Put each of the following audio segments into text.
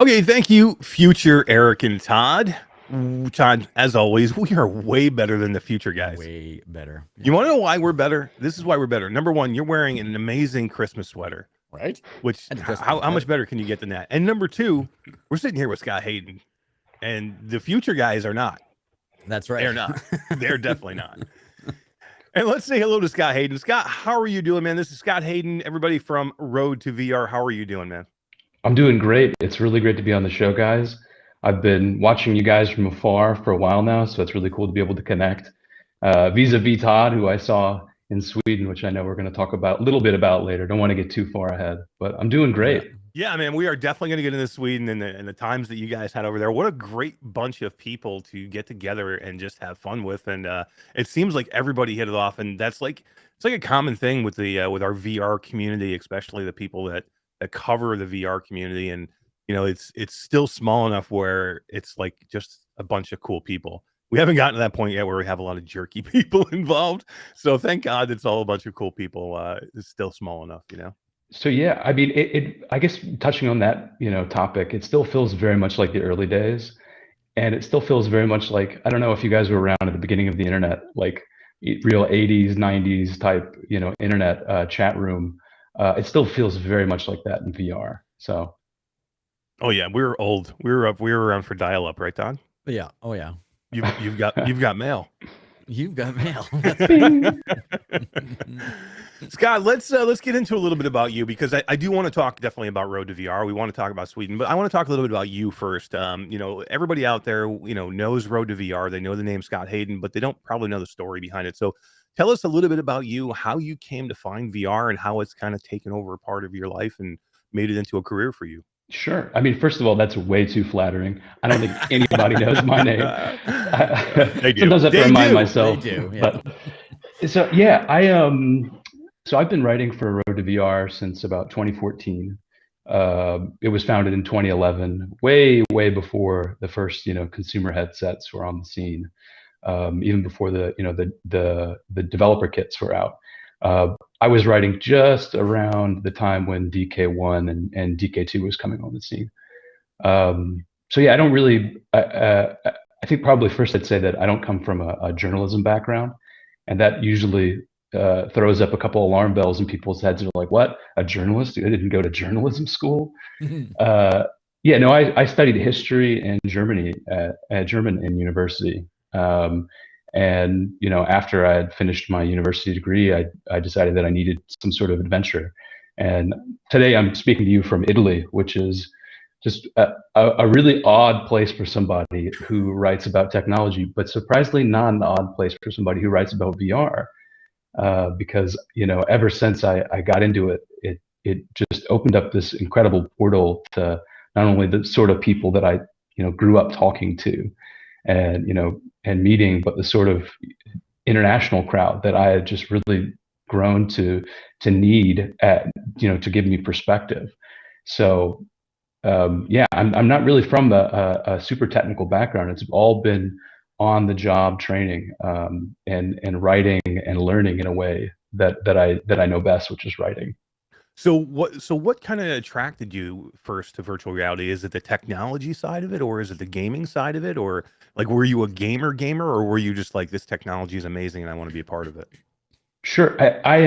Okay, thank you, future Eric and Todd. Todd, as always, we are way better than the future guys. Way better. You want to know why we're better? This is why we're better. Number one, you're wearing an amazing Christmas sweater, Right? which Had to dress how for much that. better can you get than that? And number two, we're sitting here with Scott Hayden, and the future guys are not. That's right. They're not. They're definitely not. And let's say hello to Scott Hayden. Scott, how are you doing, man? This is Scott Hayden, everybody from Road to VR. How are you doing, man? I'm doing great. It's really great to be on the show, guys. I've been watching you guys from afar for a while now, so it's really cool to be able to connect. Vis-a-vis Todd, who I saw in Sweden, which I know we're going to talk about a little bit about later. Don't want to get too far ahead, but I'm doing great. Yeah, man, we are definitely going to get into Sweden and the times that you guys had over there. What a great bunch of people to get together and just have fun with. And it seems like everybody hit it off, and it's like a common thing with the with our VR community, especially the people that cover the VR community. And it's still small enough where it's like just a bunch of cool people. We haven't gotten to that point yet where we have a lot of jerky people involved. So thank God it's all a bunch of cool people. It's still small enough. So yeah, I mean, I guess touching on that, topic, it still feels very much like the early days, and it still feels very much like, I don't know if you guys were around at the beginning of the internet, like real 80s, 90s type, internet chat room. It still feels very much like that in VR. So. Oh yeah, we were old. We were around for dial-up, right, Don? Yeah. Oh yeah. You've got mail. You've got mail. Scott, let's get into a little bit about you, because I do want to talk definitely about Road to VR. We want to talk about Sweden, but I want to talk a little bit about you first. Everybody out there, knows Road to VR. They know the name Scott Hayden, but they don't probably know the story behind it. So tell us a little bit about you, how you came to find VR, and how it's kind of taken over a part of your life and made it into a career for you. Sure. I mean, first of all, that's way too flattering. I don't think anybody knows my name. They do. Sometimes I have to remind myself. They do, yeah. But, so yeah, so I've been writing for Road to VR since about 2014. It was founded in 2011, way before the first consumer headsets were on the scene, even before the developer kits were out. I was writing just around the time when DK1 and DK2 was coming on the scene. So yeah, I don't really. I think probably first I'd say that I don't come from a journalism background, and that usually throws up a couple alarm bells in people's heads. They're like, "What? A journalist? I didn't go to journalism school." Yeah, no, I studied history and German in university. And after I had finished my university degree, I decided that I needed some sort of adventure. And today I'm speaking to you from Italy, which is just a really odd place for somebody who writes about technology, but surprisingly not an odd place for somebody who writes about VR. Because ever since I got into it, it just opened up this incredible portal to not only the sort of people that I grew up talking to, and meeting, but the sort of international crowd that I had just really grown to need to give me perspective. So yeah, I'm not really from a super technical background. It's all been on the job training, and writing and learning in a way that I know best, which is writing. So what kind of attracted you first to virtual reality? Is it the technology side of it, or is it the gaming side of it, or like were you a gamer, or were you just like, this technology is amazing and I want to be a part of it? Sure. I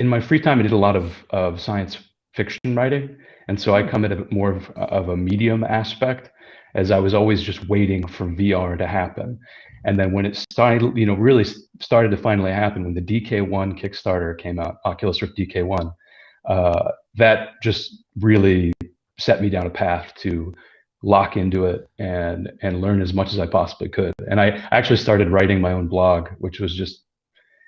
in my free time I did a lot of science fiction writing, and so I come at it more of a medium aspect, as I was always just waiting for VR to happen. And then when it started, really started to finally happen, when the DK1 Kickstarter came out, Oculus Rift DK1, that just really set me down a path to lock into it and learn as much as I possibly could. And I actually started writing my own blog, which was just,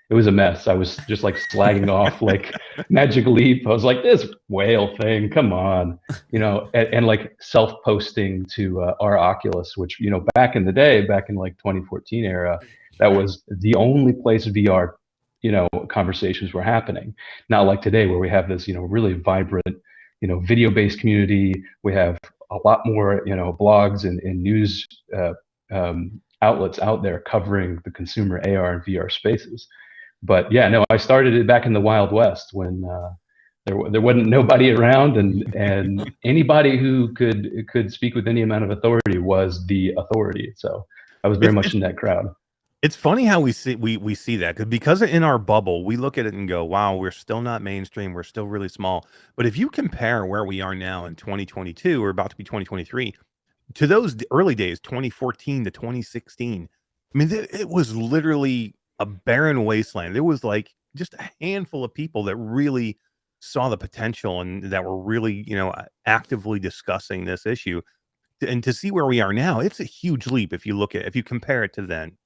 it was a mess. I was just like slagging off like Magic Leap. I was like, this whale thing, come on, and like self-posting to our Oculus, which, back in the day, back in like 2014 era, that was the only place VR, conversations were happening. Not like today, where we have this, really vibrant, video-based community. We have a lot more, blogs and news outlets out there covering the consumer AR and VR spaces. But yeah, no, I started it back in the Wild West when There wasn't nobody around, and anybody who could speak with any amount of authority was the authority. So I was very It's much it's in that crowd. it's funny how we see that because in our bubble we look at it and go, "Wow, we're still not mainstream. We're still really small." But if you compare where we are now in 2022, or about to be 2023, to those early days, 2014 to 2016, I mean, it was literally a barren wasteland. There was like just a handful of people that really saw the potential and that were really, actively discussing this issue. And to see where we are now, it's a huge leap if you compare it to then.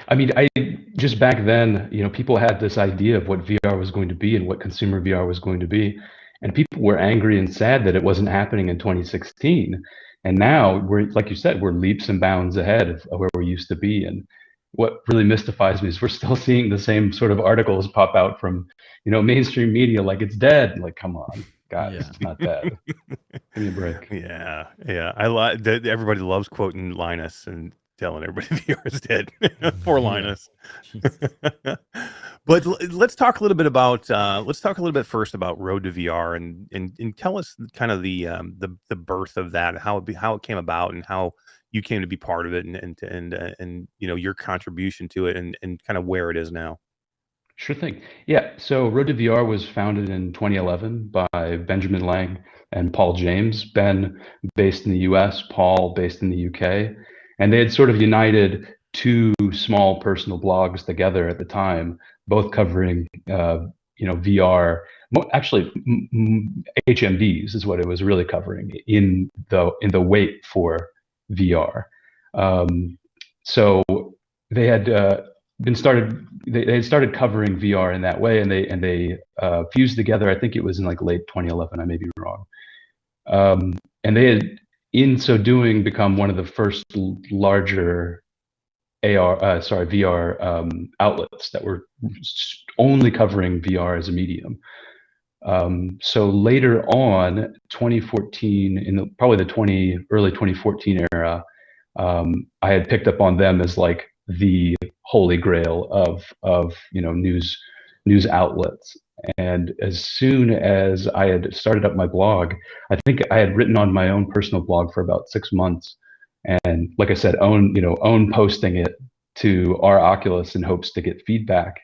I mean, I just back then, people had this idea of what VR was going to be and what consumer VR was going to be, and people were angry and sad that it wasn't happening in 2016. And now we're, like you said, we're leaps and bounds ahead of where we used to be. And what really mystifies me is we're still seeing the same sort of articles pop out from, mainstream media, like it's dead. Like, come on, guys, Yeah. it's not dead. Give me a break. Yeah, yeah. I like that everybody loves quoting Linus and telling everybody VR is dead. Poor Yeah. Linus. But let's talk a little bit first about Road to VR and tell us kind of the birth of that, how it came about and how you came to be part of it and your contribution to it and kind of where it is now. Sure thing. Yeah. So Road to VR was founded in 2011 by Benjamin Lang and Paul James. Ben based in the US, Paul based in the UK. And they had sort of united two small personal blogs together at the time, both covering, VR. Actually, HMVs is what it was really covering in the wait for VR. So they had been started. They had started covering VR in that way, and they fused together. I think it was in like late 2011. I may be wrong. And they had, in so doing, become one of the first larger VR outlets that were only covering VR as a medium. So later on, 2014, probably the early 2014 era, I had picked up on them as like the holy grail of news outlets. And as soon as I had started up my blog, I think I had written on my own personal blog for about 6 months, and like I said, own posting it to our Oculus in hopes to get feedback.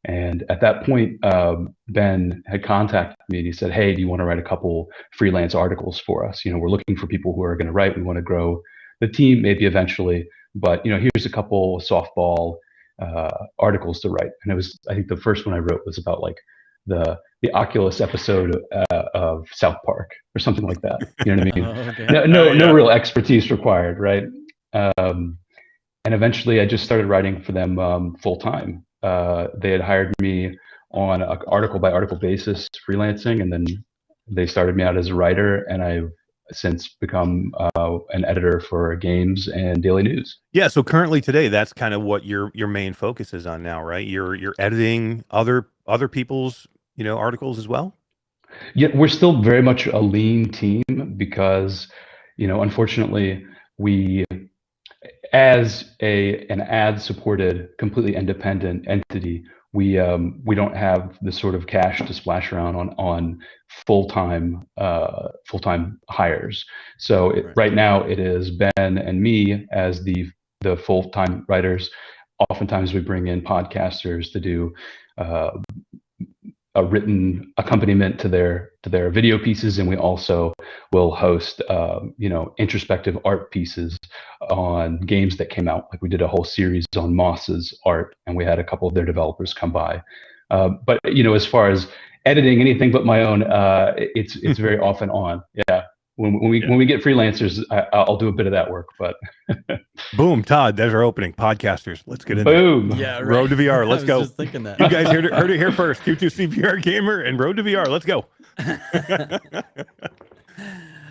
And at that point, Ben had contacted me and he said, "Hey, do you want to write a couple freelance articles for us? We're looking for people who are going to write. We want to grow the team maybe eventually, but here's a couple softball articles to write." And I think the first one I wrote was about like the Oculus episode of South Park or something like that. You know what I mean? Oh, okay. No real expertise required, right? And eventually, I just started writing for them full time. They had hired me on an article by article basis, freelancing, and then they started me out as a writer, and I've since become an editor for games and daily news. Yeah, so currently today, that's kind of what your main focus is on now, right? You're editing other people's articles as well. Yeah, we're still very much a lean team because, unfortunately, we, as an ad-supported, completely independent entity, we don't have the sort of cash to splash around on full-time hires. So right now it is Ben and me as the full-time writers. Oftentimes we bring in podcasters to do a written accompaniment to their video pieces, and we also will host introspective art pieces on games that came out. Like we did a whole series on Moss's art, and we had a couple of their developers come by. But as far as editing anything but my own, it's very off and on. Yeah. When we get freelancers, I'll do a bit of that work, but Boom, Todd, there's our opening. Podcasters, let's get in boom. there. Yeah, right. Road to VR, let's I was go. just thinking that. You guys heard it here first. Q2C VR Gamer and Road to VR, let's go.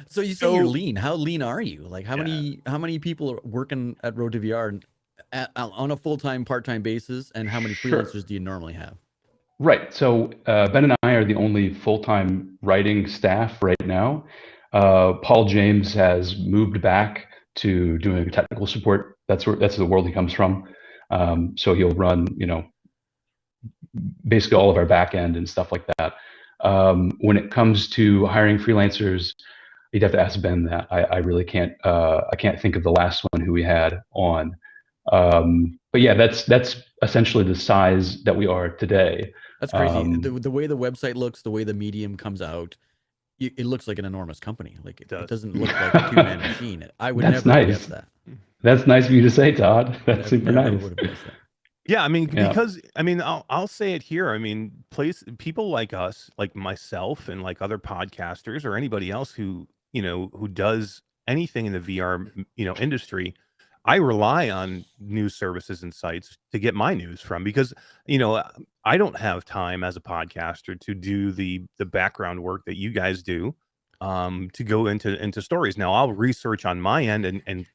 So you say you're lean. How lean are you? Like how many people are working at Road to VR on a full-time, part-time basis, and how many freelancers do you normally have? Right. So Ben and I are the only full-time writing staff right now. Paul James has moved back to doing technical support. That's the world he comes from. So he'll run, basically all of our back end and stuff like that. When it comes to hiring freelancers, you'd have to ask Ben that. I really can't. I can't think of the last one who we had on. But yeah, that's essentially the size that we are today. That's crazy. The way the website looks, the way the medium comes out, it looks like an enormous company. Like it doesn't look like a two-man machine. I would That's never have nice. guessed that. That's nice of you to say, Todd. That's super never nice. would have guessed that. Yeah, I mean, because I mean, I'll say it here. I mean, people like us, like myself, and like other podcasters or anybody else who who does anything in the VR industry. I rely on news services and sites to get my news from because I don't have time as a podcaster to do the background work that you guys do to go into stories. Now I'll research on my end and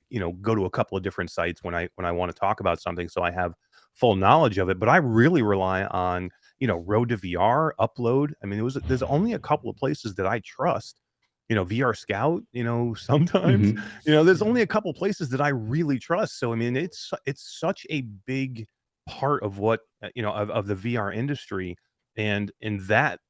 go to a couple of different sites when I want to talk about something so I have full knowledge of it, but I really rely on Road to VR, Upload. I mean, there's only a couple of places that I trust. VR Scout, sometimes, there's only a couple places that I really trust. So, I mean, it's such a big part of what, of the VR industry. And that,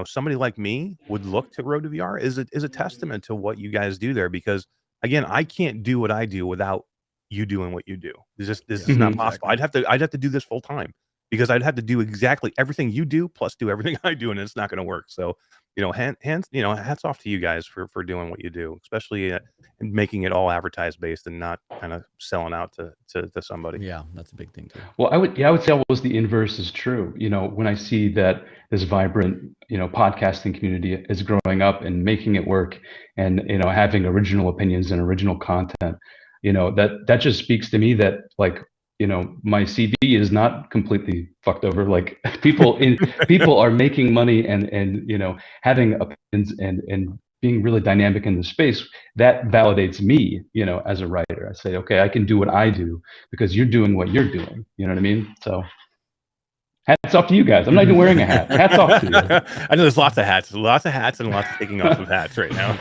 somebody like me would look to Road to VR is a testament to what you guys do there. Because again, I can't do what I do without you doing what you do. This is not possible. Exactly. I'd have to do this full time because I'd have to do exactly everything you do plus do everything I do, and it's not going to work. So, hats off to you guys for doing what you do, especially in making it all advertised based and not kind of selling out to somebody. Yeah, that's a big thing too. Well, I would say almost the inverse is true. When I see that this vibrant, podcasting community is growing up and making it work, and having original opinions and original content, that just speaks to me that like my CV is not completely fucked over. Like people are making money and having opinions and being really dynamic in the space. That validates me, as a writer. I say, okay, I can do what I do because you're doing what you're doing. You know what I mean? So hats off to you guys. I'm not even wearing a hat. Hats off to you. I know there's lots of hats and lots of taking off of hats right now.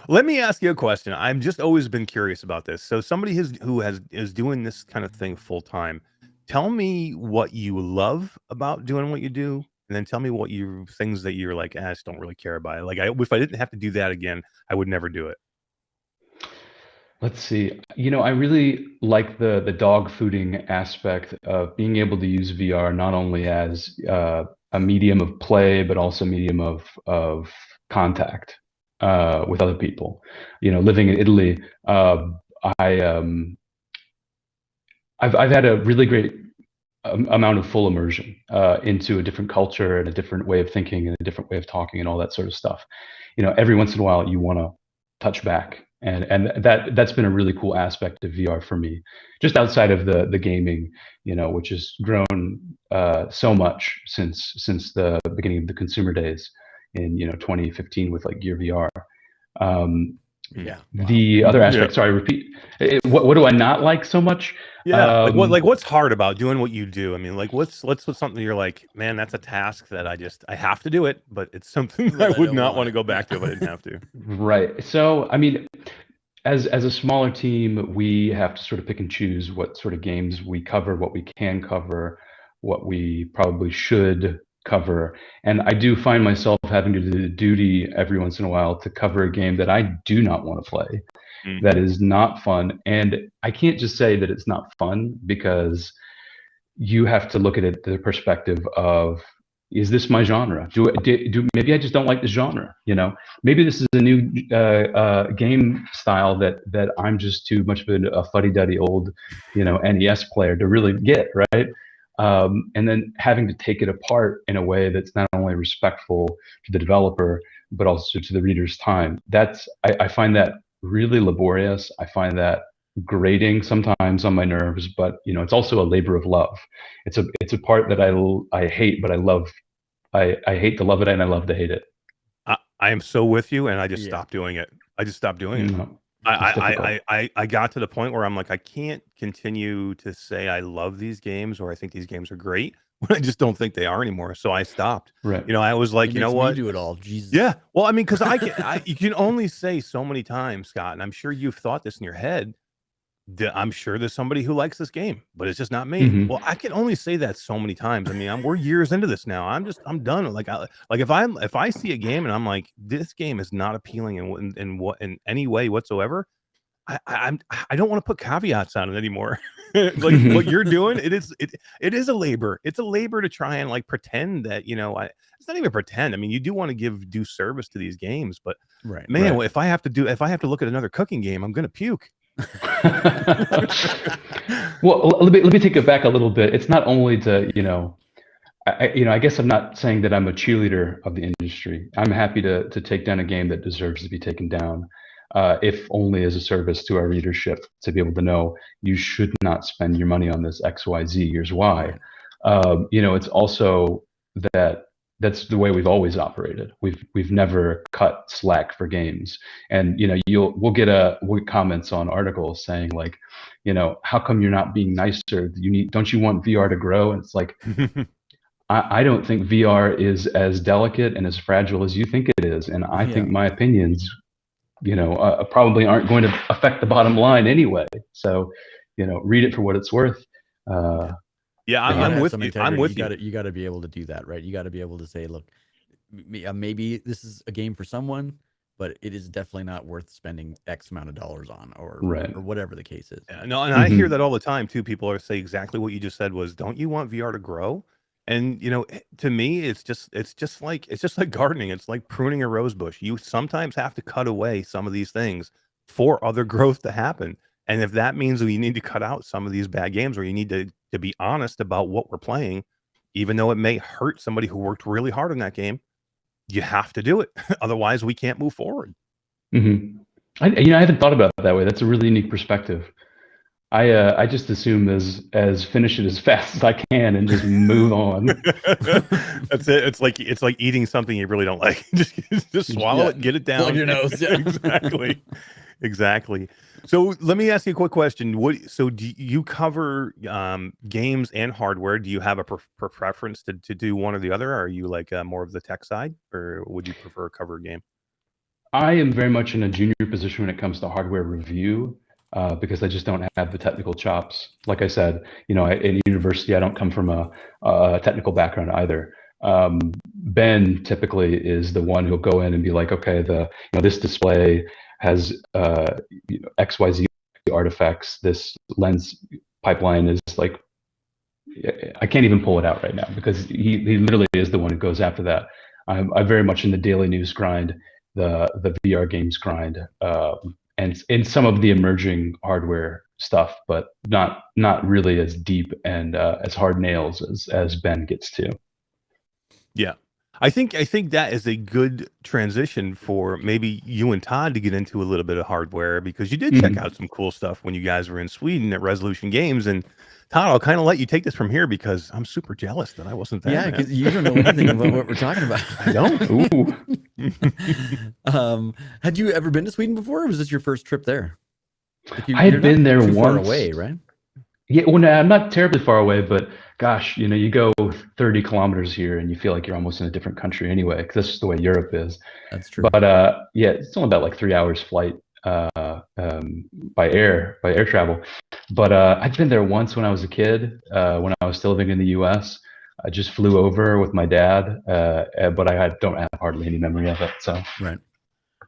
Let me ask you a question. I've just always been curious about this. So somebody who is doing this kind of thing full time, tell me what you love about doing what you do, and then tell me what things that you're like, I just don't really care about it. Like if I didn't have to do that again, I would never do it. Let's see. I really like the dog fooding aspect of being able to use VR not only as a medium of play, but also a medium of contact with other people. Living in Italy, I've had a really great amount of full immersion into a different culture and a different way of thinking and a different way of talking and all that sort of stuff. Every once in a while you want to touch back. And that's been a really cool aspect of VR for me, just outside of the gaming, which has grown so much since the beginning of the consumer days in 2015 with like Gear VR. Yeah. The other aspect, sorry, repeat. What do I not like so much? Yeah, what's hard about doing what you do? I mean, like what's something you're like, man, that's a task that I have to do it, but it's something that I would not want to go back to if I didn't have to. Right. So, I mean, as a smaller team, we have to sort of pick and choose what sort of games we cover, what we can cover, what we probably should cover. And I do find myself having to do the duty every once in a while to cover a game that I do not want to play. That is not fun. And I can't just say that it's not fun because you have to look at it the perspective of, is this my genre? Do maybe I just don't like the genre? Maybe this is a new game style that I'm just too much of a fuddy-duddy old, NES player to really get, right? And then having to take it apart in a way that's not only respectful to the developer but also to the reader's time. I find that really laborious. I find that grating sometimes on my nerves, but it's also a labor of love. It's a part that I hate, but I love. I hate to love it and I love to hate it. I am so with you, and I just stopped doing it. I just stopped doing it. No, I got to the point where I'm like, I can't continue to say I love these games or I think these games are great when I just don't think they are anymore. So I stopped. Right. I was like, you know what? Do it all. Jesus. Yeah. Well, I mean, because you can only say so many times, Scott, and I'm sure you've thought this in your head. I'm sure there's somebody who likes this game, but it's just not me. Hmm. Well, I can only say that so many times. I mean, we're years into this now. I'm done. Like if I see a game and I'm like, this game is not appealing in any way whatsoever, I don't want to put caveats on it anymore. Like what you're doing, it is a labor. It's a labor to try and like pretend that, it's not even pretend. I mean, you do want to give due service to these games, but Right. man, Right. if I have to look at another cooking game, I'm gonna puke. Well, let me take it back a little bit. It's not only to, I guess I'm not saying that I'm a cheerleader of the industry. I'm happy to take down a game that deserves to be taken down, if only as a service to our readership to be able to know you should not spend your money on this XYZ. Here's why. Right. It's also that that's the way we've always operated. We've never cut slack for games, and we'll get comments on articles saying like, how come you're not being nicer? Don't you want VR to grow? And it's like, I don't think VR is as delicate and as fragile as you think it is, and I think my opinions, probably aren't going to affect the bottom line anyway. So, read it for what it's worth. Yeah, You gotta I'm have with some you. integrity. I'm with you. You gotta be able to do that, right? You gotta be able to say, look, maybe this is a game for someone, but it is definitely not worth spending X amount of dollars on, or Right. whatever the case is. Yeah, no, and I hear that all the time too. People are say exactly what you just said was, "Don't you want VR to grow?" And to me, it's just like gardening. It's like pruning a rose bush. You sometimes have to cut away some of these things for other growth to happen. And if that means we need to cut out some of these bad games, or you need to be honest about what we're playing, even though it may hurt somebody who worked really hard on that game, you have to do it. Otherwise, we can't move forward. Hmm. I haven't thought about it that way. That's a really unique perspective. I just assume as finish it as fast as I can and just move on. That's it. It's like eating something you really don't like. Just swallow it, get it down. Plug your nose. Yeah. Exactly. Exactly. So let me ask you a quick question. So do you cover games and hardware? Do you have a preference to do one or the other? Are you like more of the tech side, or would you prefer cover a game? I am very much in a junior position when it comes to hardware review, because I just don't have the technical chops. Like I said, in university, I don't come from a technical background either. Ben typically is the one who'll go in and be like, okay, this display has XYZ artifacts. This lens pipeline is like, I can't even pull it out right now because he literally is the one who goes after that. I'm very much in the daily news grind, the VR games grind, and in some of the emerging hardware stuff, but not really as deep and as hard nails as Ben gets to. Yeah. I think that is a good transition for maybe you and Todd to get into a little bit of hardware, because you did check out some cool stuff when you guys were in Sweden at Resolution Games. And Todd, I'll kind of let you take this from here because I'm super jealous that I wasn't there. Yeah, Man. because you don't know anything about what we're talking about. I don't. Ooh. Had you ever been to Sweden before, or was this your first trip there? I had been there too far once. away, right? Yeah, well, no, I'm not terribly far away, but gosh, you go 30 kilometers here and you feel like you're almost in a different country anyway, because that's just the way Europe is. That's true. But yeah, it's only about like 3 hours flight by air travel. But I'd been there once when I was a kid, when I was still living in the U.S. I just flew over with my dad, but I don't have hardly any memory of it. So right.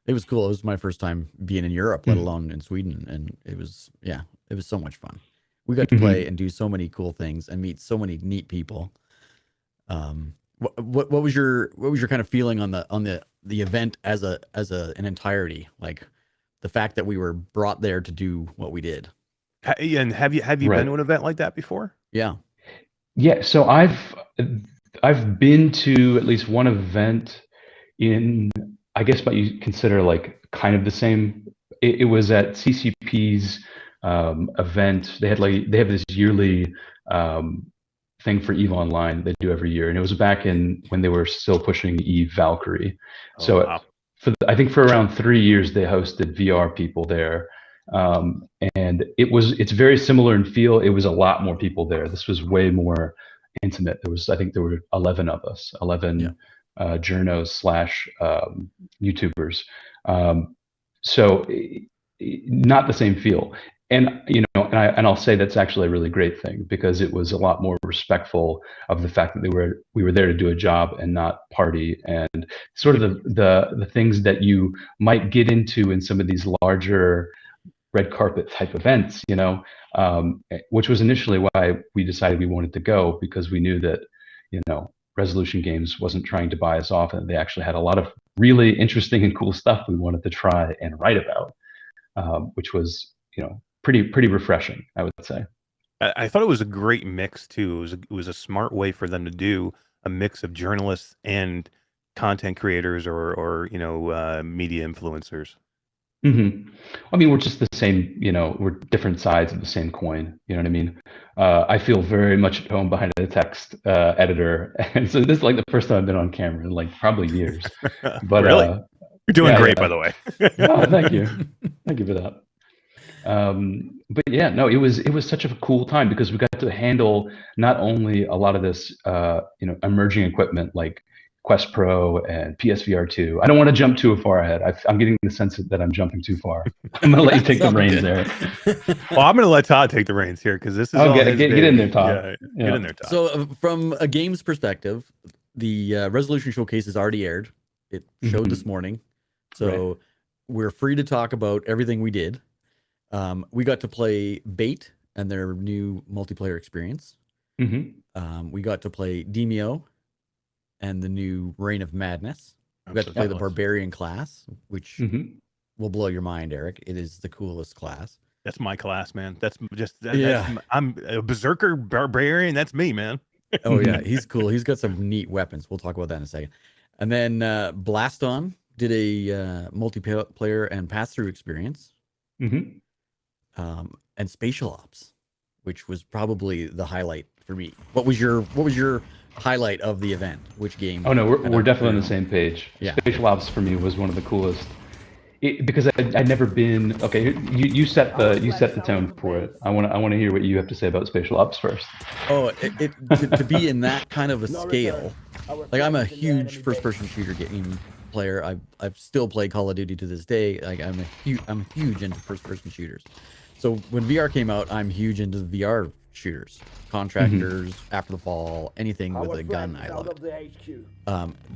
It was cool. It was my first time being in Europe, let alone in Sweden, and it was so much fun. We got to play and do so many cool things and meet so many neat people. What was your kind of feeling on the event as an entirety? Like the fact that we were brought there to do what we did. And have you Right. been to an event like that before? Yeah. Yeah, so I've been to at least one event in, I guess what you consider like kind of the same. It was at CCP's event. They have this yearly thing for EVE Online they do every year, and it was back when they were still pushing EVE Valkyrie. Oh, So wow. I think for around 3 years they hosted VR people there, and it's very similar in feel. It was a lot more people there. This was way more intimate. I think there were 11 of us, 11 journos / YouTubers. So not the same feel. and I'll say that's actually a really great thing, because it was a lot more respectful of the fact that we were there to do a job and not party, and sort of the things that you might get into in some of these larger red carpet type events, which was initially why we decided we wanted to go, because we knew that, Resolution Games wasn't trying to buy us off, and they actually had a lot of really interesting and cool stuff we wanted to try and write about, which was, pretty refreshing, I would say. I thought it was a great mix too. It was a smart way for them to do a mix of journalists and content creators or media influencers. I mean, we're just the same, we're different sides of the same coin. You know what I mean? I feel very much at home behind a text editor. And so this is like the first time I've been on camera in like probably years. But Really? You're doing yeah, great, yeah. by the way. Oh, thank you. Thank you for that. But yeah, no, it was such a cool time, because we got to handle not only a lot of this, emerging equipment like Quest Pro and PSVR 2. I don't want to jump too far ahead. I'm getting the sense that I'm jumping too far. I'm going to let you take the reins there. Well, I'm going to let Todd take the reins here, because this is all his get in there, Todd. Yeah, get in there, Todd. So from a games perspective, the Resolution Showcase has already aired. It showed this morning. So we're free to talk about everything we did. We got to play Bait and their new multiplayer experience. We got to play Demio and the new Reign of Madness. We got to play the Barbarian class, which will blow your mind, Eric. It is the coolest class. That's my class, man. I'm a Berserker Barbarian. That's me, man. Oh yeah, he's cool. He's got some neat weapons. We'll talk about that in a second. And then Blaston did a multiplayer and pass-through experience. And Spatial Ops, which was probably the highlight for me. What was your highlight of the event? Which game? Oh no, we're definitely on the same page. Yeah. Spatial Ops for me was one of the coolest, because I'd never been. Okay, you set the tone for it. I want to hear what you have to say about Spatial Ops first. Oh, to be in that kind of a scale, like I'm a huge first-person shooter game player. I've still played Call of Duty to this day. Like I'm huge into first-person shooters. So when VR came out, I'm huge into the VR shooters, Contractors, After the Fall, anything with a gun. I love it.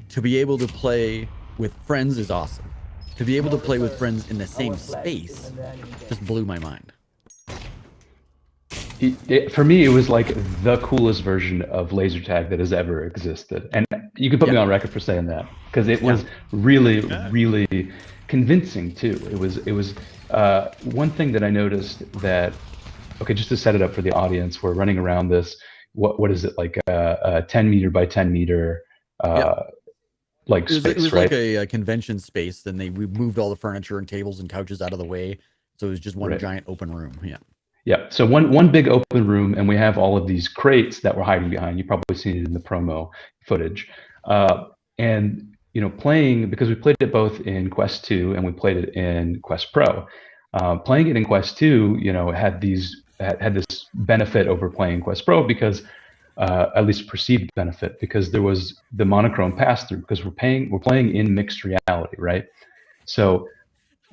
To be able to play with friends is awesome. To be able to play with friends in the same space just blew my mind. For me, it was like the coolest version of laser tag that has ever existed, and you can put me on record for saying that, because it was really convincing too. It was one thing that I noticed that, okay, just to set it up for the audience, we're running around this. What is it, like a 10 meter by 10 meter like space, it was right? like a convention space. Then we moved all the furniture and tables and couches out of the way, so it was just one giant open room. Yeah, so one big open room, and we have all of these crates that we're hiding behind. You've probably seen it in the promo footage. And playing, because we played it both in Quest 2 and we played it in Quest Pro. Playing it in Quest 2, had this benefit over playing Quest Pro, because at least perceived benefit, because there was the monochrome pass through, because we're playing in mixed reality, right? So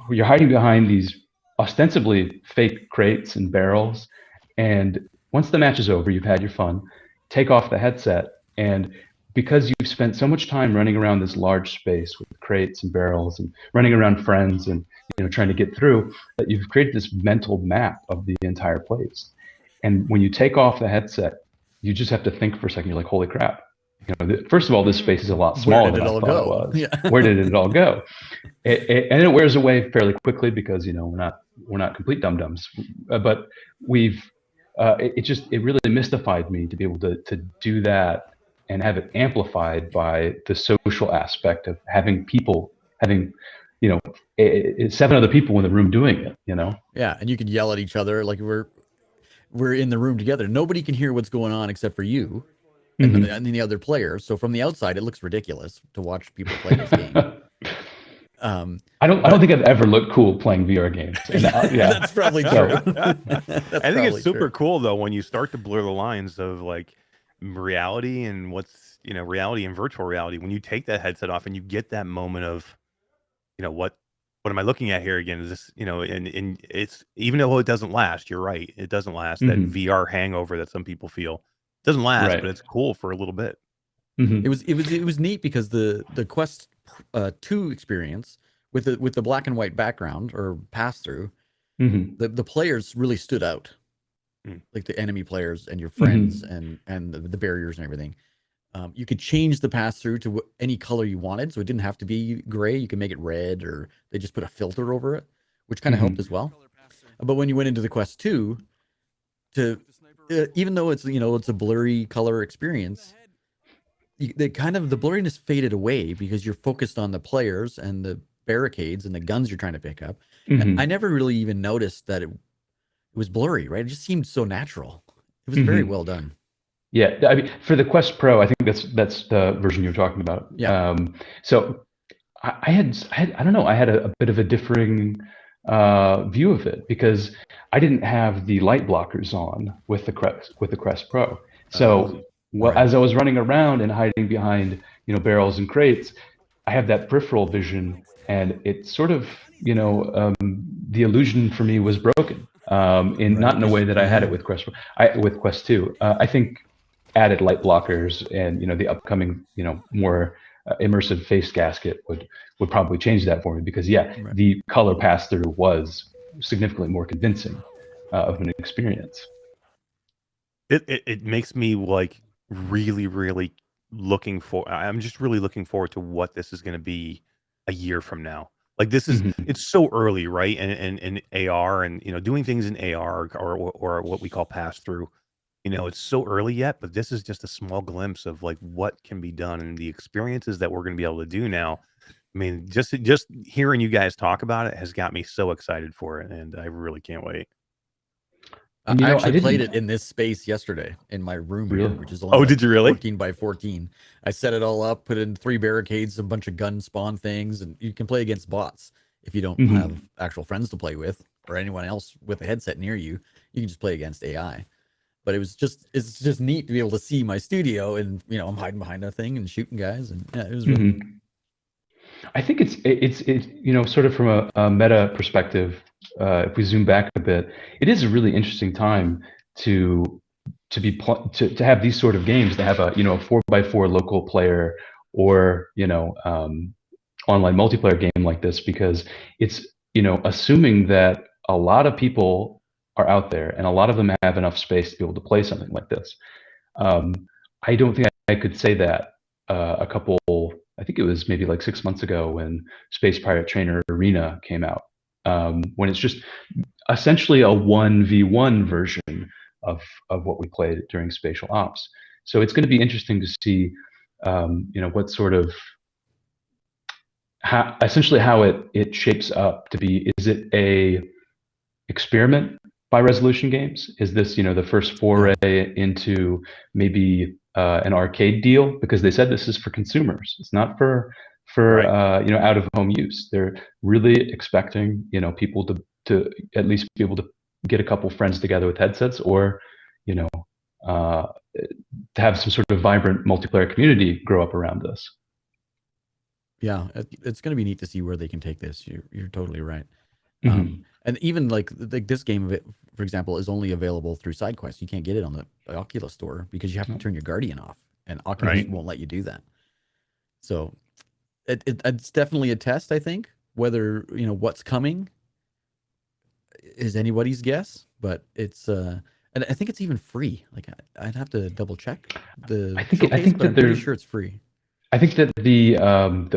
you're hiding behind these ostensibly fake crates and barrels, and once the match is over, you've had your fun, take off the headset, and because you've spent so much time running around this large space with crates and barrels and running around friends and trying to get through, that you've created this mental map of the entire place. And when you take off the headset, you just have to think for a second. You're like, holy crap. First of all, this space is a lot smaller than I thought it was. Yeah. Where did it all go? And it wears away fairly quickly, because we're not complete dum-dums, but it really mystified me to be able to do that and have it amplified by the social aspect of having 7 other people in the room doing it. Yeah, and you can yell at each other like we're in the room together. Nobody can hear what's going on except for you and the other players. So from the outside, it looks ridiculous to watch people play this game. I don't think I've ever looked cool playing VR games. And, that's probably true. I think it's super cool though when you start to blur the lines of like reality and what's reality and virtual reality. When you take that headset off and you get that moment of what what am I looking at here again? Is this, and it's, even though it doesn't last, you're right, it doesn't last. That Hmm. VR hangover that some people feel doesn't last, Right. but it's cool for a little bit. Hmm. It was neat because the Quest 2 experience with the black and white background or pass through, Hmm. the players really stood out, Mm. like the enemy players and your friends Hmm. and the barriers and everything. You could change the pass through to any color you wanted, so it didn't have to be gray. You can make it red, or they just put a filter over it, which kind of helped Hmm. as well. But when you went into the Quest 2, to even though it's a blurry color experience, the blurriness faded away because you're focused on the players and the barricades and the guns you're trying to pick up. And I Hmm. never really even noticed that it was blurry, right? It just seemed so natural. It was very Hmm. well done. Yeah, I mean, for the Quest Pro, I think that's the version you're talking about. Yeah. So I don't know, I had a bit of a differing view of it because I didn't have the light blockers on with the Quest Pro. So well, Right. as I was running around and hiding behind barrels and crates, I have that peripheral vision, and it sort of the illusion for me was broken. Not Right. in a way that I had it Yeah. with with Quest 2. I think added light blockers and the upcoming more immersive face gasket would probably change that for me, because Right. the color pass through was significantly more convincing of an experience. It makes me like really, really I'm just really looking forward to what this is going to be a year from now. Like Hmm. it's so early, right? And AR and, doing things in AR or what we call pass through, it's so early yet, but this is just a small glimpse of like what can be done and the experiences that we're going to be able to do now. I mean, just hearing you guys talk about it has got me so excited for it, and I really can't wait. I And I actually played didn't it in this space yesterday in my room here, really. which is only Oh, like did you really? 14 by 14. I set it all up, put in 3 barricades, a bunch of gun spawn things, and you can play against bots if you don't have Hmm. actual friends to play with or anyone else with a headset near you. You can just play against AI. But it's just neat to be able to see my studio, and I'm hiding behind a thing and shooting guys, and yeah, it was really Hmm. I think it's sort of from a meta perspective. If we zoom back a bit, it is a really interesting time to to have these sort of games that have a 4x4 local player, or online multiplayer game like this, because it's assuming that a lot of people are out there and a lot of them have enough space to be able to play something like this. um, I don't think I could say that a couple, I think it was maybe like 6 months ago when Space Pirate Trainer Arena came out, when it's just essentially a 1v1 version of what we played during Spatial Ops. So it's going to be interesting to see, what sort of essentially how it shapes up to be. Is it a experiment by Resolution Games? Is this the first yeah. foray into maybe an arcade deal? Because they said this is for consumers. It's not for Right. out of home use. They're really expecting people to at least be able to get a couple friends together with headsets, or you know uh, to have some sort of vibrant multiplayer community grow up around this. Yeah, it's going to be neat to see where they can take this. You're totally right. Hmm. And even like this game of it, for example, is only available through SideQuest. You can't get it on the Oculus store because you have to turn your Guardian off, and Oculus Right. Hmm. won't let you do that. So it's definitely a test. I think whether what's coming is anybody's guess, but it's and I think it's even free. Like I'd have to double check the I showcase, think but that I'm pretty they're sure it's free. I think that the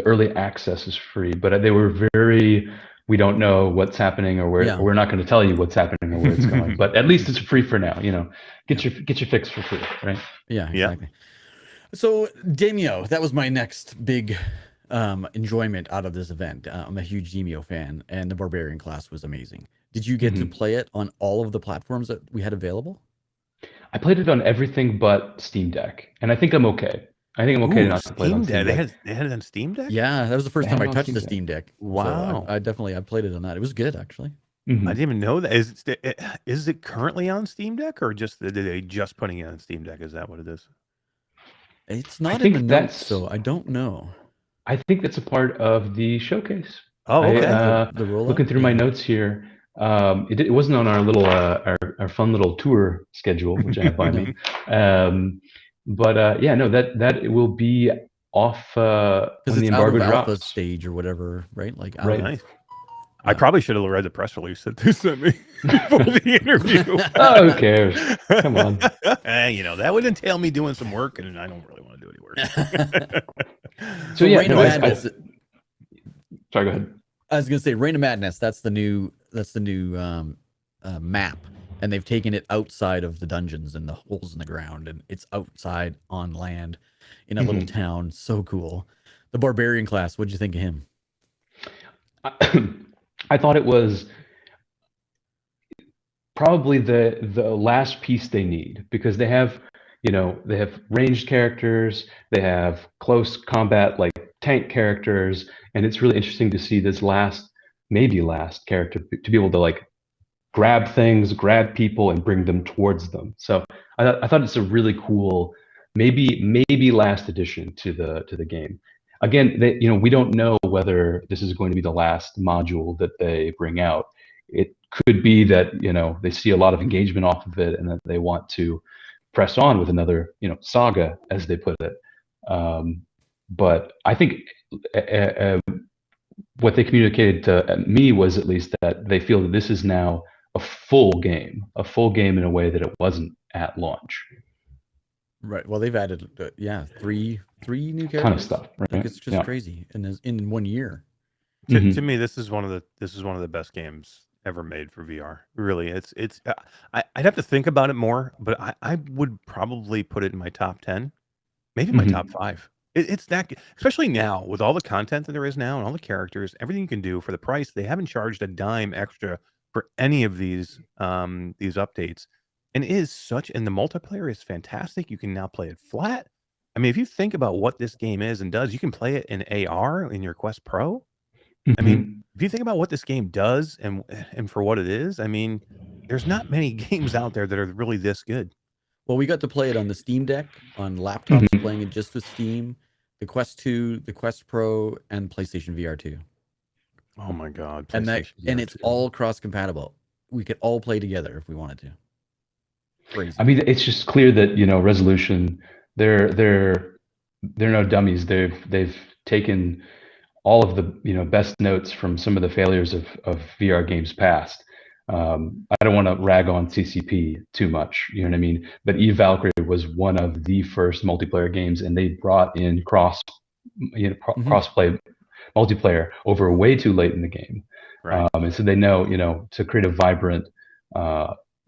early access is free, but they were very, we don't know what's happening, or where, Yeah, or we're not going to tell you what's happening or where it's going. But at least it's free for now. yeah, Get your fix for free, right? yeah, Yeah. exactly. So Demio, that was my next big enjoyment out of this event. I'm a huge Demio fan, and the Barbarian class was amazing. Did you get to Hmm. play it on all of the platforms that we had available? I played it on everything but Steam Deck, and I think I'm okay. I think I'm okay to Ooh, not play it on Steam Steam Deck. Deck. They had it on Steam Deck? Yeah, that was the They first had time it I on touched Steam the Deck. Steam Deck. So Wow. I definitely I played it on that. It was good actually. I Hmm. didn't even know that. Is it currently on Steam Deck, or just did they just putting it on Steam Deck? Is that what it is? It's I not in the think notes, that's so I don't know. I think that's a part of the showcase. Oh, I okay. The rollout. looking through my notes here. It wasn't on our little our fun little tour schedule, which I have by me. But yeah, no, that it will be off Because when the it's out embargo of alpha drops. stage or whatever, right? Like out Right. of, Nice. I yeah. probably should have read the press release that they sent me before the interview. Oh, who cares? Come on. You know, that would entail me doing some work, and I don't really want to do any work. So Well, yeah, Reign no, of I Madness. sorry, go ahead. I was gonna say Reign of Madness. That's the new map, and they've taken it outside of the dungeons and the holes in the ground, and it's outside on land in a little town. So cool. The barbarian class. What'd you think of him? I thought it was probably the last piece they need, because they have ranged characters, they have close combat like tank characters, and it's really interesting to see this maybe last character to be able to like grab things, grab people, and bring them towards them. So I thought it's a really cool, maybe last addition to the game. Again, we don't know whether this is going to be the last module that they bring out. It could be that they see a lot of engagement off of it, and that they want to press on with another saga, as they put it. But I think what they communicated to me was at least that they feel that this is now a full game in a way that it wasn't at launch. Right. Well, they've added, three new characters. Ton of stuff, right? Like, it's just crazy in 1 year. To me, this is one of the best games ever made for VR. Really, it's I'd have to think about it more, but I would probably put it in my top 10, maybe my top 5. It's that, especially now with all the content that there is now and all the characters, everything you can do for the price. They haven't charged a dime extra for any of these updates, and it is and the multiplayer is fantastic. You can now play it flat. I mean, if you think about what this game is and does, you can play it in AR in your Quest Pro. I mean, if you think about what this game does and for what it is, I mean, there's not many games out there that are really this good. Well, we got to play it on the Steam Deck, on laptops, playing it just with Steam, the Quest 2, the Quest Pro, and PlayStation VR 2. Oh my God! And it's all cross-compatible. We could all play together if we wanted to. Crazy. I mean, it's just clear that Resolution, they're no dummies. They've taken all of the best notes from some of the failures of VR games past. I don't want to rag on CCP too much, you know what I mean? But Eve Valkyrie was one of the first multiplayer games, and they brought in cross-play multiplayer over way too late in the game. Right. And so they know, to create a vibrant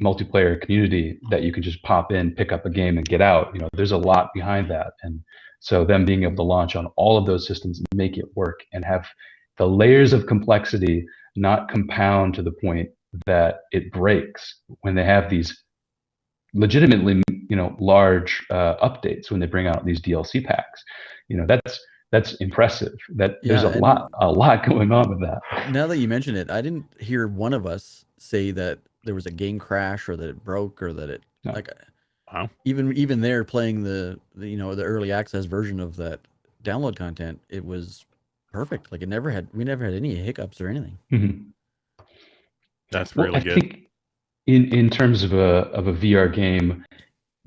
multiplayer community that you can just pop in, pick up a game, and get out. There's a lot behind that, and so them being able to launch on all of those systems and make it work and have the layers of complexity not compound to the point that it breaks when they have these legitimately, large updates when they bring out these DLC packs. That's impressive. There's a lot going on with that. Now that you mention it, I didn't hear one of us say that there was a game crash or that it broke or that it Wow. Even there playing the early access version of that download content, it was perfect. Like we never had any hiccups or anything. That's really good. I think in terms of a VR game,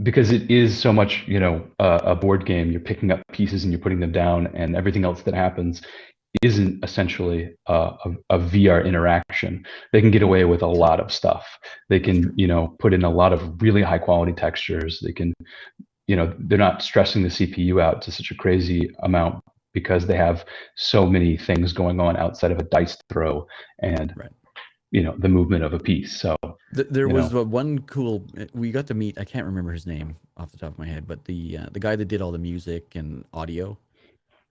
because it is so much a board game, you're picking up pieces and you're putting them down, and everything else that happens isn't essentially a VR interaction. They can get away with a lot of stuff. They can put in a lot of really high quality textures. They can they're not stressing the CPU out to such a crazy amount because they have so many things going on outside of a dice throw and the movement of a piece. So there was one cool, we got to meet, I can't remember his name off the top of my head, but the guy that did all the music and audio,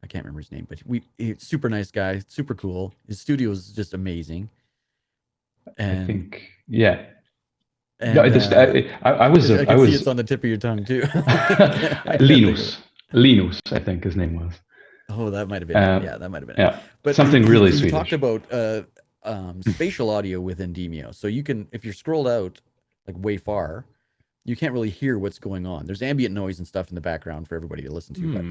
I can't remember his name, but he's super nice guy, super cool. His studio is just amazing. And I think, yeah. And, no, I was see it's on the tip of your tongue too. Linus, I think his name was. Oh, that might have been it. Yeah, that might have been it. But something really Swedish. He talked about spatial audio within Demio. So you can, if you're scrolled out like way far, you can't really hear what's going on. There's ambient noise and stuff in the background for everybody to listen to, but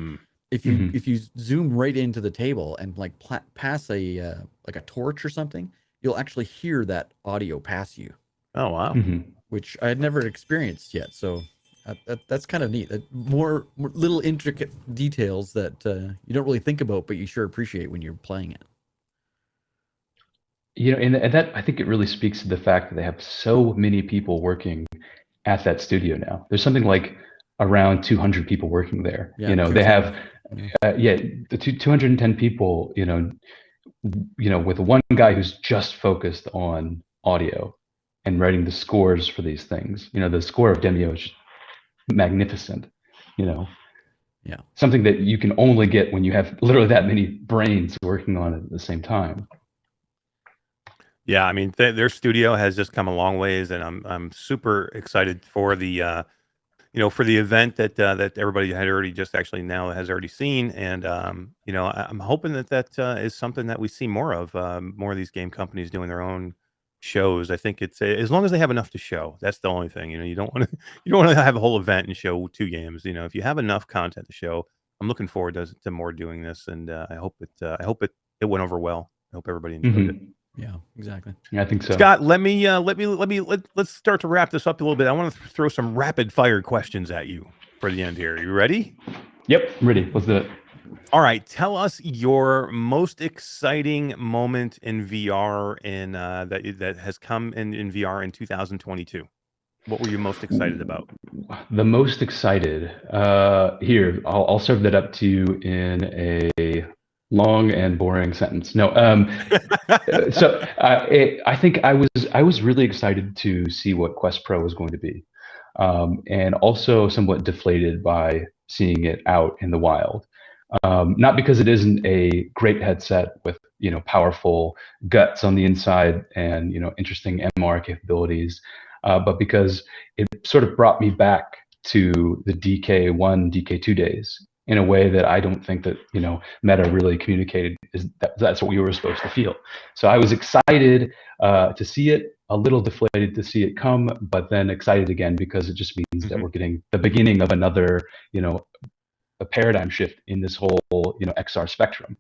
Mhm. if you zoom right into the table and like pass a like a torch or something, you'll actually hear that audio pass you, Oh wow. Mhm. which I had never experienced yet. So that's kind of neat. More little intricate details that you don't really think about, but you sure appreciate when you're playing it. And that, I think it really speaks to the fact that they have so many people working at that studio now. There's something like around 200 people working there. Yeah, They have, 210. yeah, the 210 people, with one guy who's just focused on audio and writing the scores for these things. The score of Demio is just magnificent. Yeah. Something that you can only get when you have literally that many brains working on it at the same time. Yeah, I mean, their studio has just come a long ways, and I'm super excited for the for the event that everybody had already just actually now has already seen, and I'm hoping that is something that we see more of, more of these game companies doing their own shows. I think it's as long as they have enough to show. That's the only thing. You don't want to you don't want to have a whole event and show 2 games. If you have enough content to show, I'm looking forward to more doing this, and I hope it went over well. I hope everybody enjoyed it. Mhm. Yeah, exactly. I think so. Scott, let's start to wrap this up a little bit. I want to throw some rapid fire questions at you for the end here. You ready? Yep, ready. Let's do it. All right. Tell us your most exciting moment in VR that has come in VR in 2022. What were you most excited about? The most excited. Here, I'll serve that up to you in a long and boring sentence. No. So I think I was really excited to see what Quest Pro was going to be, and also somewhat deflated by seeing it out in the wild. Not because it isn't a great headset with powerful guts on the inside and interesting MR capabilities, but because it sort of brought me back to the DK1, DK2 days in a way that I don't think that Meta really communicated is that's what we were supposed to feel. So I was excited to see it, a little deflated to see it come, but then excited again because it just means that we're getting the beginning of another a paradigm shift in this whole XR spectrum.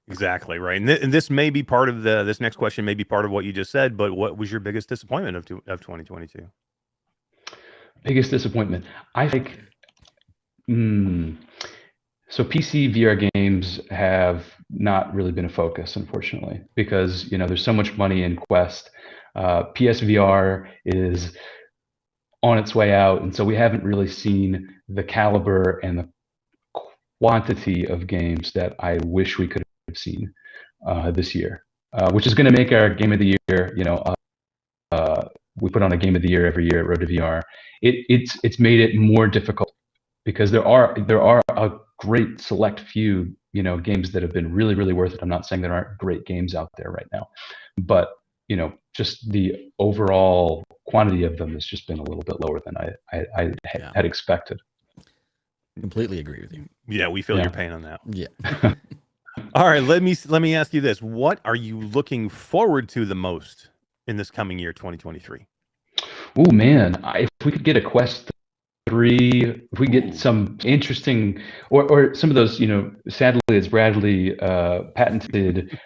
Exactly right, and this may be part of this next question may be part of what you just said. But what was your biggest disappointment of 2022? Biggest disappointment, I think. So PC VR games have not really been a focus, unfortunately, because there's so much money in Quest. PSVR is on its way out, and so we haven't really seen the caliber and the quantity of games that I wish we could have seen this year, which is going to make our game of the year. We put on a game of the year every year at Road to VR. It's made it more difficult because there are a great select few games that have been really, really worth it. I'm not saying there aren't great games out there right now, but just the overall quantity of them has just been a little bit lower than I had expected. Completely agree with you. Yeah, we feel your pain on that. Yeah. All right, let me ask you this: what are you looking forward to the most in this coming year, 2023? Oh man, if we could get a Quest 3, if we get some interesting, or some of those, sadly it's Bradley patented,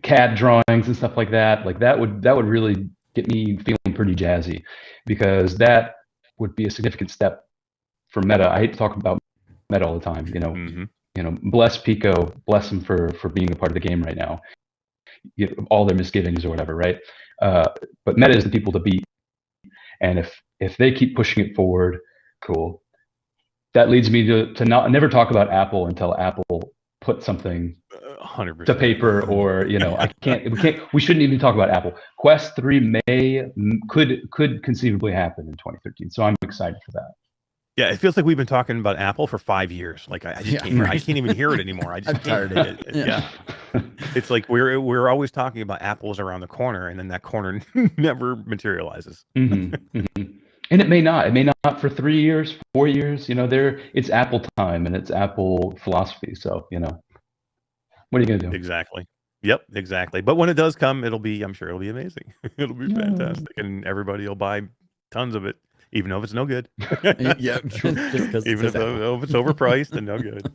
CAD drawings and stuff like that. Like that would really get me feeling pretty jazzy, because that would be a significant step for Meta. I hate to talk about Meta all the time. Bless Pico, bless him for being a part of the game right now. All their misgivings or whatever, right? But Meta is the people to beat, and if they keep pushing it forward, cool. That leads me to never talk about Apple until Apple put something 100% to paper, or we shouldn't even talk about Apple. Quest 3 could conceivably happen in 2013, so I'm excited for that. Yeah, it feels like we've been talking about Apple for 5 years. Like I just can't I can't even hear it anymore. I just can't. tired of it. Yeah. It's like we're always talking about Apple's around the corner, and then that corner never materializes. And it may not for 3 years, 4 years. It's Apple time and it's Apple philosophy. So what are you gonna do? Exactly. Yep, exactly. But when it does come, I'm sure it'll be amazing. It'll be fantastic, and everybody will buy tons of it. even though if it's no good. Yeah, just because Even if it's overpriced and no good.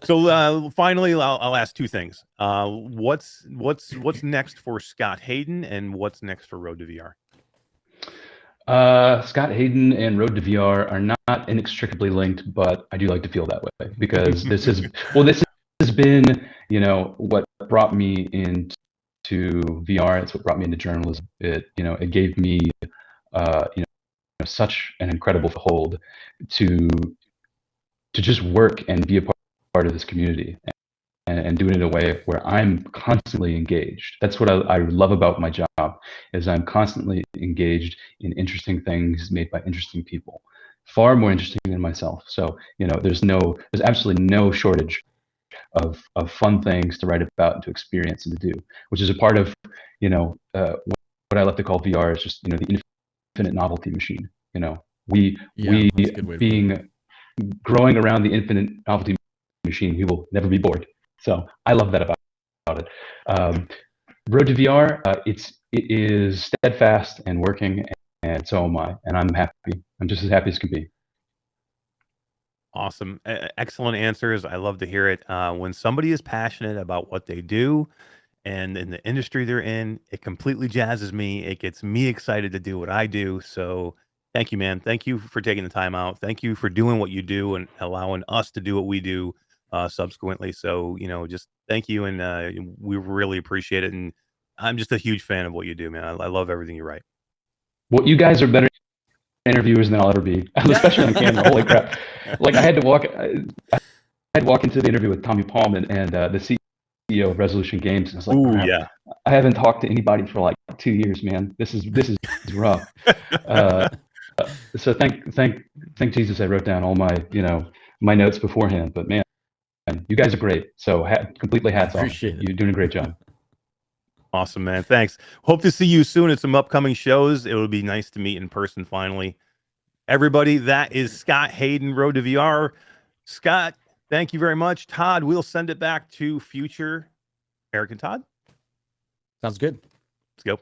So finally, I'll ask two things. What's next for Scott Hayden, and what's next for Road to VR? Scott Hayden and Road to VR are not inextricably linked, but I do like to feel that way because this has been, what brought me into VR. It's what brought me into journalism. It gave me, such an incredible foothold to just work and be a part of this community and do it in a way where I'm constantly engaged. That's what I love about my job, is I'm constantly engaged in interesting things made by interesting people, far more interesting than myself. So, there's absolutely no shortage of fun things to write about and to experience and to do, which is a part of, what I like to call VR is just, the infinite novelty machine. We that's a good way to being growing around the infinite novelty machine, we will never be bored. So I love that about it. Road to VR, it is steadfast and working, and so am I. And I'm happy. I'm just as happy as can be. Awesome. Excellent answers. I love to hear it. When somebody is passionate about what they do and in the industry they're in, it completely jazzes me. It gets me excited to do what I do. So thank you, man. Thank you for taking the time out. Thank you for doing what you do and allowing us to do what we do subsequently. So, just thank you. And we really appreciate it. And I'm just a huge fan of what you do, man. I love everything you write. Well, you guys are better interviewers than I'll ever be, especially on camera. Holy crap. Like I had to walk into the interview with Tommy Palm and the CEO of Resolution Games. And I was like, Ooh, yeah. I haven't talked to anybody for like 2 years, man. This is rough. So thank Jesus I wrote down all my, my notes beforehand. But man, you guys are great. So completely hats off. Appreciate it. You're doing a great job. Awesome, man. Thanks. Hope to see you soon at some upcoming shows. It would be nice to meet in person finally. Everybody, that is Scott Hayden, Road to VR. Scott, thank you very much. Todd, we'll send it back to future Eric and Todd. Sounds good. Let's go.